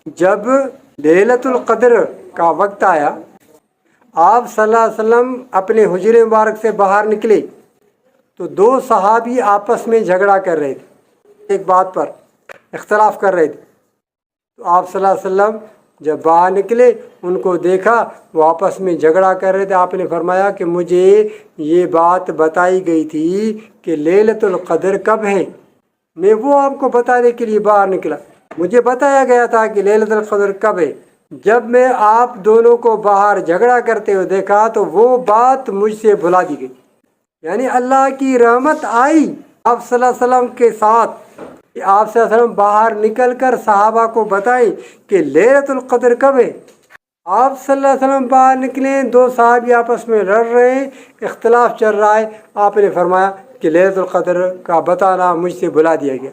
जब लैलतुल क़द्र का वक्त आया, आप सल्लल्लाहु अलैहि वसल्लम अपने हुजरे मुबारक से बाहर निकले तो दो सहाबी आपस में झगड़ा कर रहे थे, एक बात पर इख्तलाफ कर रहे थे। तो आप सल्लल्लाहु अलैहि वसल्लम जब बाहर निकले, उनको देखा वो आपस में झगड़ा कर रहे थे। आपने फरमाया कि मुझे ये बात बताई गई थी कि लैलतुल क़द्र कब है, मैं वो आपको बताने के लिए बाहर निकला। मुझे बताया गया था कि लैलतुल क़द्र कब है। जब मैं आप दोनों को बाहर झगड़ा करते हुए देखा तो वो बात मुझसे भुला दी गई। यानी अल्लाह की रहमत आई आप सल्लल्लाहु अलैहि वसल्लम के साथ। आप सल्लल्लाहु अलैहि वसल्लम बाहर निकल कर सहाबा को बताएं कि लैलतुल क़द्र कब है। आप सल्लल्लाहु अलैहि वसल्लम बाहर निकले, दो सहाबी आपस में लड़ रहे हैं, इख्तलाफ चल रहा है। आपने फरमाया कि लैलतुल क़द्र का बताना मुझसे भुला दिया गया।